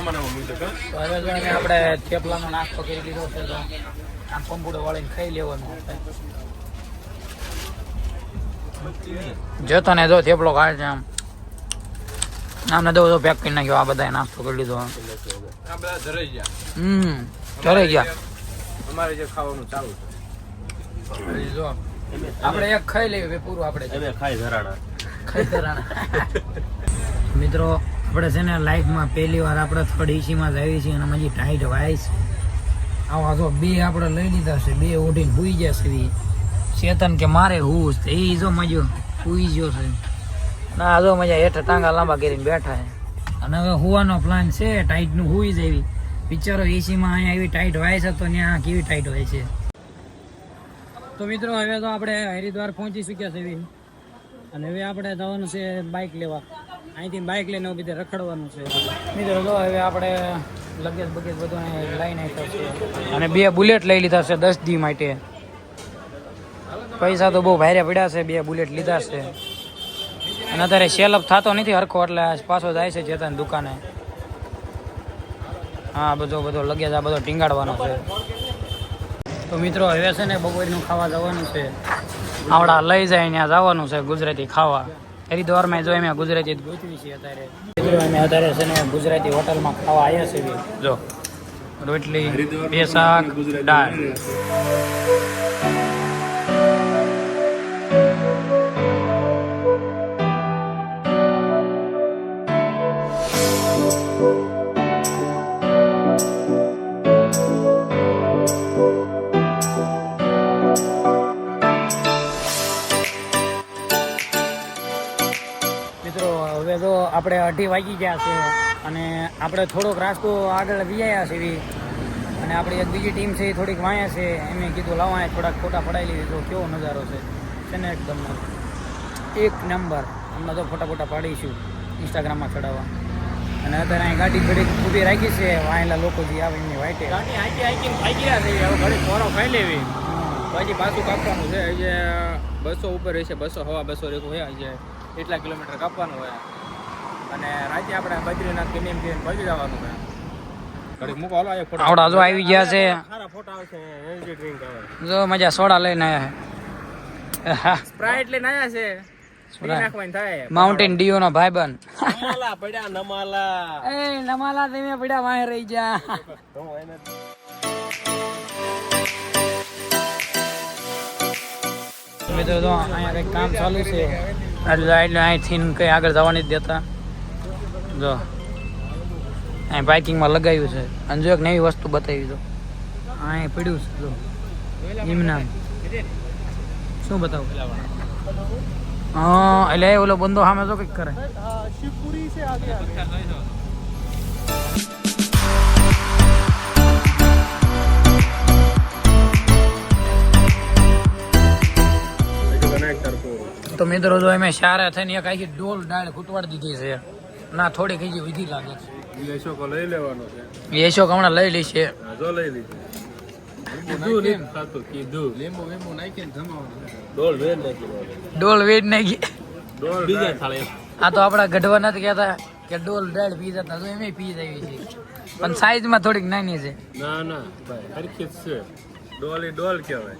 આપણે થેપલાનો નાસ્તો કરી લીધો છે તો આમ પંપુડો વાળીને ખાઈ લેવાનું. જતો ને જો થેપલો ખાય છે આમ આમને દો પેક કરી નાખ્યો. આ બધા નાસ્તો કરી લીધો. ચરાઈ ગયા. અમારે જે ખાવાનું ચાલુ છે જો આપણે એક ખાઈ લેવી પૂરું. આપણે ખાઈ ધરાણા મિત્રો આપણે છે ને લાઈફમાં પહેલી વાર આપણે થર્ડ એસીમાં જ આવી છીએ અને હજી ટાઈટ વાઈસ આવા જો બે આપણે લઈ લીધા છે. બે ઓઢીને હુઈ જશે. ચેતન કે મારે હું એ જો મજો હુઈ ગયો છે. ના જો મજા હેઠ ટાંગા લાંબા કરીને બેઠા છે. અને હવે હુવાનો પ્લાન છે. ટાઈટનું હુઈ જ એવી વિચારો એસીમાં અહીંયા એવી ટાઈટ વાઈસ હતો ત્યાં કેવી ટાઈટ હોય છે. તો મિત્રો હવે તો આપણે હરિદ્વાર પહોંચી ચૂક્યા છે અને હવે આપણે જવાનું છે બાઇક લેવા. અહીંથી બાઇક લઈને બધે રખડવાનું છે. મિત્રો તો હવે આપણે લગેજ બગેજ બધું લઈને આવ્યા છે અને 2 બુલેટ લઈ લીધા છે 10 દી માટે. પૈસા તો બહુ ભારે પડ્યા છે. 2 બુલેટ લીધા છે અને અત્યારે સેલઅપ થતો નથી હરખો એટલે પાછો જાય છે ચેતન દુકાને. હા બધો લગેજ આ બધો ટીંગાડવાનો છે. તો મિત્રો હવે છે ને બપોરનું ખાવા જવાનું છે. આવડા લઈ જાય ત્યાં જવાનું છે ગુજરાતી ખાવા. હરિદ્વારમાં જો અમે ગુજરાતી ગોઠવી છીએ અત્યારે. મિત્રો અમે અત્યારે છે ને ગુજરાતી હોટલમાં ખાવા આવ્યા છીએ. જો રોટલી 2 શાક દાળ. હવે તો આપણે 2:30 વાગી ગયા છે અને આપણે થોડોક રાસ્તો આગળ વિયાયા છે અને આપણી એક બીજી ટીમ છે એ થોડીક વાયા છે. એમે કીધું લાવા થોડાક ફોટા પડાવી લીધી. તો કેવો નજારો છે ને એકદમ એક નંબર. હમણાં તો ફોટા પાડીશું ઇન્સ્ટાગ્રામમાં ચડાવવા. અને અત્યારે અહીં ગાડી ઘડીક ઊભી રાખી છે. વાયેલા લોકો જે આવે એમની વાઈટે ગાડી હાઈકિંગ થઈ ગયા છે. હવે ઘડીક ખોરો ખાઈ લેવી પછી પાછું કાપવાનું છે. જે 200 ઉપર રહેશે 200 હવા 200 રેખું હોય છે એટલા કિલોમીટર કાપવાનું હોય અને રાતે આપણે બદ્રીનાથ ગમે એમ પહોંચી જવાનું હોય. આવડા જો આવી ગયા છે. જો મજા સોડા લઈને આવ્યા છે. સ્પ્રાઇટ લઈને આવ્યા છે. માઉન્ટેન ડીઓ નો ભાઈબંધ. નમાલા તમે પડ્યા વાહે રહી જા. મિત્રો તો અહીંયા કંઈક કામ ચાલુ છે એટલે અહીંથી કંઈ આગળ જવાની જ દેતા. જો અહીં બાઇકિંગમાં લગાવ્યું છે અને જો એક નવી વસ્તુ બતાવી દો. અહીં પડ્યું છે જો એમનામ શું બતાવું. હા એટલે ઓલો બંદો સામે તો કંઈક કરે. તો મિત્રો જો એમ સારા થઈને એક આખી ડોલ ડાળ ખૂટવાડી દીધી છે. ના થોડીક હજી વિધિ લાગે છે. યશોક લઈ લેવાનો છે. યશોક હમણાં લઈ લેશે. જો લઈ લીધું. લીંબુ નાખીને જમાવાનું. ડોલ વેડ નાખી. આ તો આપડા ગઢવા નથી કહેતા કે ડોલ ડાળ પી જતા. તો એમ પી જાય છે પણ સાઈઝમાં થોડીક નાની છે. ના ભાઈ હરખી જ છે. ડોલ કહેવાય.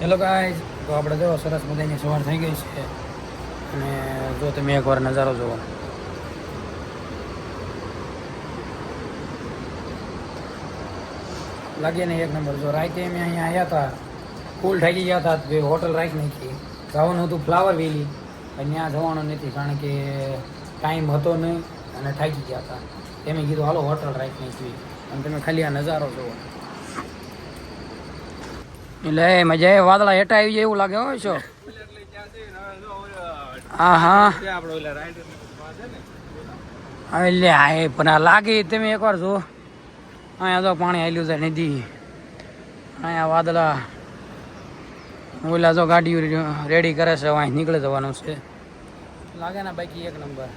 હેલો ગાઈઝ, તો આપણે જો સરસ મજાની સવાર થઈ ગઈ છે અને જો તમે એકવાર નજારો જુઓ. લાગે ને એક નંબર. જો રાતે અમે અહીંયા આવ્યા હતા ફૂલ થાકી ગયા હતા. હોટલ રાખી નાખી. જવાનું હતું ફ્લાવર વેલી પણ ત્યાં જવાનું નથી કારણ કે ટાઈમ હતો નહીં અને થાકી ગયા હતા. એમે કીધું હાલો હોટલ રાખી નાખી અને તમે ખાલી આ નજારો જુઓ. એટલે મજા એ વાદળા હેઠા આવી જાય એવું લાગે હોય છો. હા એટલે હા પણ આ લાગે તમે એકવાર જો. અહીંયા તો પાણી આવેલું છે નદી. અહીંયા વાદળા ઓલા જો ગાડીઓ રેડી કરે છે. અહીં નીકળી જવાનું છે લાગે ને બાકી એક નંબર.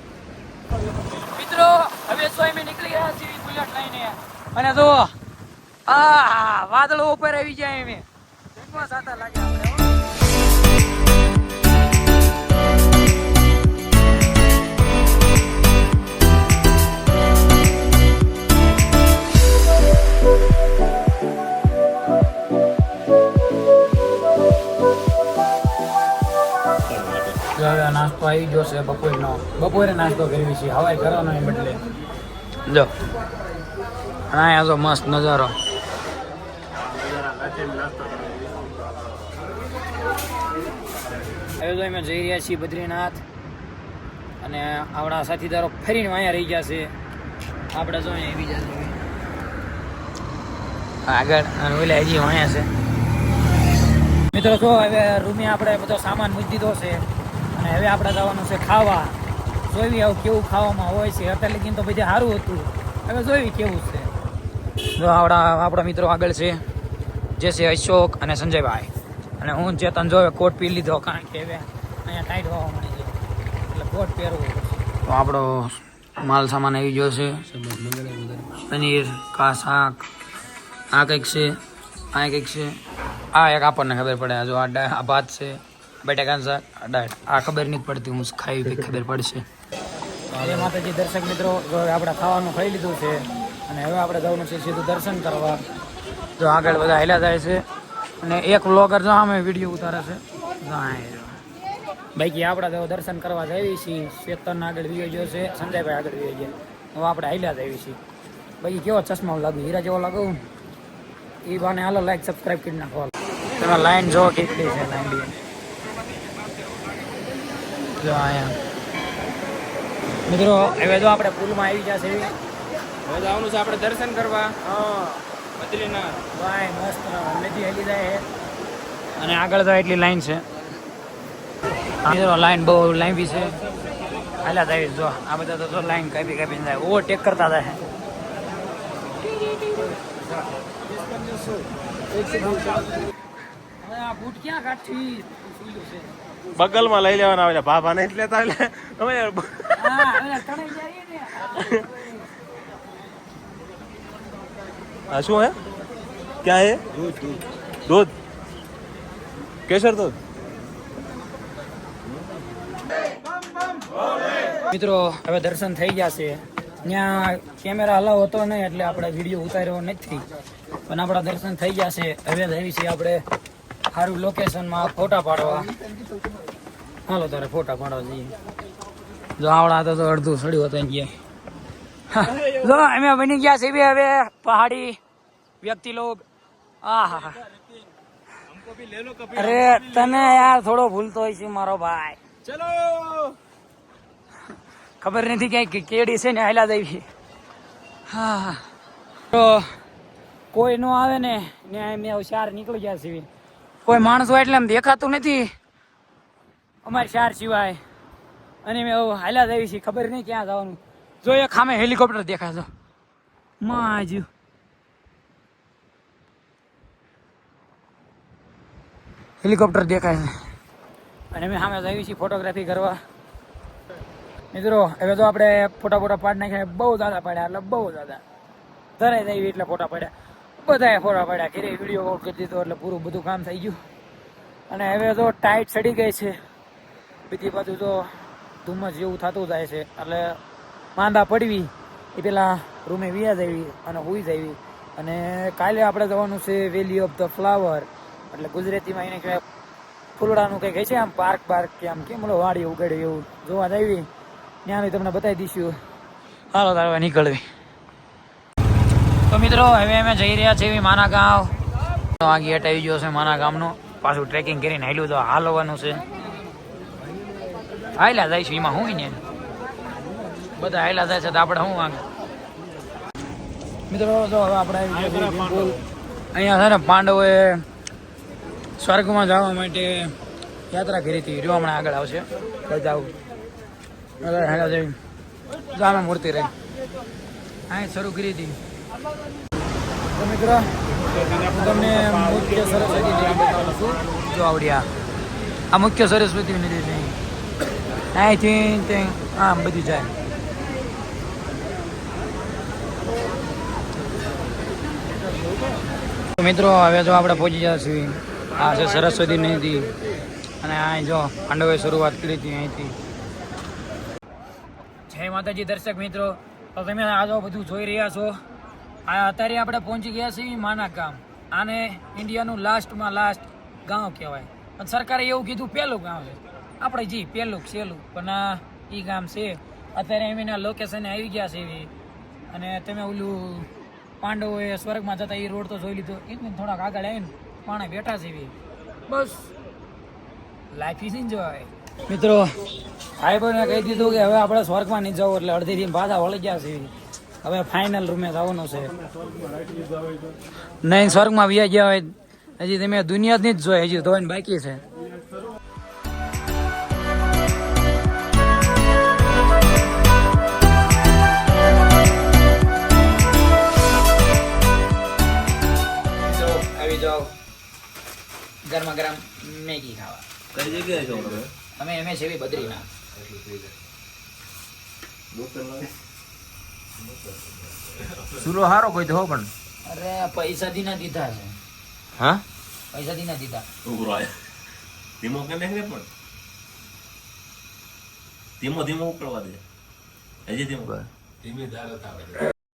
મિત્રો હવે તો અમે નીકળી ગયા છીએ બુલેટ લઈને અને જો આ વાદળો ઉપર આવી જાય એમ સાતા લાગે આપણે. આવી ગયો છે બપોરનો. બપોરે નાસ્તો કરવી છે, હવારે કરવાનો એ બદલે. જો અહીંયા તો મસ્ત નજારો. હવે તો અમે જઈ રહ્યા છીએ બદ્રીનાથ અને આપણા સાથીદારો ફરીને અહીંયા રહી ગયા છે. આપણે જો અહીંયા બીજા આગળ અને ઓલા હજી અહીંયા છે. મિત્રો જો હવે રૂમે આપણે બધો સામાન મૂકી દીધો છે અને હવે આપણે જવાનું છે ખાવા. જોઈ આવું કેવું ખાવામાં હોય છે. અત્યારે લગીને તો બધે સારું હતું, હવે જોઈ કેવું છે. જો આપણા મિત્રો આગળ છે, જે છે અશોક અને સંજયભાઈ, અને હું ચેતન જો કોટ પી લીધો, કારણ કે હવે અહીંયા ટાઈટ હોવા મળી છે એટલે કોટ પહેરવું. તો આપણો માલ સામાન આવી ગયો છે. પનીર કા શાક, આ કંઈક છે, આ કંઈક છે, આ એક આપણને ખબર પડે. જો આ ભાત છે, બટાકાનું શાક, દાળ. આ ખબર નથી પડતી, હું ખાઈ કંઈક ખબર પડશે. જય માતાજી દર્શક મિત્રો, જો આપણે ખાવાનું ખાઈ લીધું છે અને હવે આપણે જવાનું છે સીધું દર્શન કરવા. જો આગળ બધા હેલા જાય છે અને એક વ્લોગર જો અમે વિડીયો ઉતારે છે. બાકી આપણે તો દર્શન કરવા જઈએ છીએ. ચેતન આગળ વિયો ગયો છે, સંજયભાઈ આગળ વિયો ગયા. હવે આપણે હાલ્યા જઈએ છીએ. બાકી કેવો ચશ્મા લાગુ, હીરા જેવો લાગુ. એ બાને હાલો લાઈક સબસ્ક્રાઈબ કરી નાખો. તમે લાઈન જો કેટલી છે. લાઈન બી જો અહીંયા મિત્રો હવે તો આપણે પુલમાં આવી ગયા છે. હવે જવાનું છે આપણે દર્શન કરવા. બદ્રીનાથ ભાઈ મસ્ત નદી હેલી જાય અને આગળ તો એટલી લાઈન છે. મિત્રો લાઈન બહુ લાંબી છે. હાલ્યા જાય જો આ બધા તો લાઈન કાપી કાપીને જાય, ઓવરટેક કરતા જાય. બૂટ ક્યાં કાઢી બગલમાં લઈ લેવાના આવે, ભાભા નહીં લેતા એટલે અમે શું હે ક્યાં હે દૂધ કેસર દૂધ. મિત્રો હવે દર્શન થઈ ગયા છે. ત્યાં કેમેરા અલાવ હતો નહીં એટલે આપણે વિડીયો ઉતાર્યો નથી, પણ આપણા દર્શન થઈ ગયા છે. હવે જઈએ છીએ આપણે સારું લોકેશનમાં ફોટા પાડવા. હાલો તારે ફોટા પાડવા જઈએ. જો આવડા તો અડધું સડ્યું હતું ગયા. જો અમે બની ગયા છીએ હવે પહાડી વ્યક્તિ લોગ. આહા અરે તને યાર થોડો ભૂલતો હોય છે મારો ભાઈ. ચલો ખબર નથી ક્યાંય કેડી છે ને હાલ્યા દેવી. હા તો કોઈ નો આવે ને મેં શાર નીકળી ગયા છે. કોઈ માણસો એટલે એમ દેખાતું નથી અમારી શાર સિવાય, અને મેં હાલ્યા દેવી છે. ખબર નહીં ક્યાં જવાનું. જો એક સામે હેલિકોપ્ટર દેખાય. માજુ હેલિકોપ્ટર દેખાય છે અને અમે સામે જઈએ છીએ ફોટોગ્રાફી કરવા. મિત્રો હવે તો આપણે ફોટા પાડી નાખ્યા. બહુ દાદા પાડ્યા, એટલે બહુ દાદા ધરાઈ જાય એટલે ફોટા પાડ્યા. બધાએ ફોટા પાડ્યા, ઘરે વિડીયો કોલ કરી દીધો એટલે પૂરું બધું કામ થઈ ગયું. અને હવે તો ટાઈટ ચડી ગઈ છે. બીજી બાજુ તો ધુમ્મસ જેવું થતું જાય છે એટલે માંદા પડવી એ પેલા રૂમે વ્યા જવી અને હુઈ જવી. અને કાલે આપણે જવાનું છે વેલી ઓફ ધ ફ્લાવર, એટલે ગુજરાતીમાં એને કહેવાય ફૂલડાનું કંઈક છે આમ પાર્ક કે આમ કેમ વાડી ઉગાડ્યું એવું જોવા જવી. ત્યાંનું તમને બતાવી દઈશું. હાલો તારવા નીકળવી. તો મિત્રો હવે અમે જઈ રહ્યા છીએ માના ગામ. આ ગેટ આવી ગયો છે માના ગામનો. પાછું ટ્રેકિંગ કરીને હાલ્યું તો હાલવાનું છે. હાલ્યા જાય છે એમાં હું ને બધા હાલ્યા જાય છે તો આપણે શું વાગે. મિત્રો તો હવે આપણે અહીંયા છે ને પાંડવોએ સ્વર્ગમાં જવા માટે યાત્રા કરી હતી. જો હમણાં આગળ આવશે બધા હેલા જેવી જામે મૂર્તિ રહી અહીં શરૂ કરી હતી. તો મિત્રો તમને મુખ્ય સરસ્વતી દેવી બતાવવાનું છું. જો આવડ્યા આ મુખ્ય સરસ્વતી નદી છે. અહીંથી આમ બધી જાય. તો મિત્રો હવે જો આપણે પહોંચી ગયા છીએ. આ છે સરસ્વતી નદી અને અહીં જો પાંડવોએ શરૂઆત કરી હતી અહીંથી. જય માતાજી દર્શક મિત્રો, તો તમે આ જો બધું જોઈ રહ્યા છો. આ અત્યારે આપણે પહોંચી ગયા છીએ માના ગામ. આને ઇન્ડિયાનું લાસ્ટમાં લાસ્ટ ગામ કહેવાય, પણ સરકારે એવું કીધું પહેલું ગામ છે. આપણે જી પહેલું સહેલું પણ એ ગામ છે અત્યારે એમ એના લોકેશને આવી ગયા છે એવી અને તમે ઓલું પાંડવોએ સ્વર્ગમાં જતા એ રોડ તો જોઈ લીધો એ થોડાક આગળ આવીને પાણા બેઠા છે એવી બસ લાઈફ ઇઝ એન્જોય મિત્રો ભાઈ બહેને કહી દીધું કે હવે આપણે સ્વર્ગમાં નહીં જવું એટલે અડધીથી પાછા વળી ગયા છે હવે ફાઇનલ રૂમે જવાનું છે નહીં સ્વર્ગમાં વ્યા ગયા હોય હજી તમે દુનિયા જ નહીં જ જોઈ હજી ધોઈને બાકી છે આવી જાઓ ગરમા ગરમ મેગી ખાવા કઈ જગ્યાએ છો તમે અમે એમ છે બદ્રીનાથ સુલો હારો કોઈ તો હો પણ અરે પૈસાથી ના દીધા છે હા પૈસાથી ના દીધા ધીમો કે નહીં પણ ધીમો ધીમો ઉકળવા દે હજી ધીમો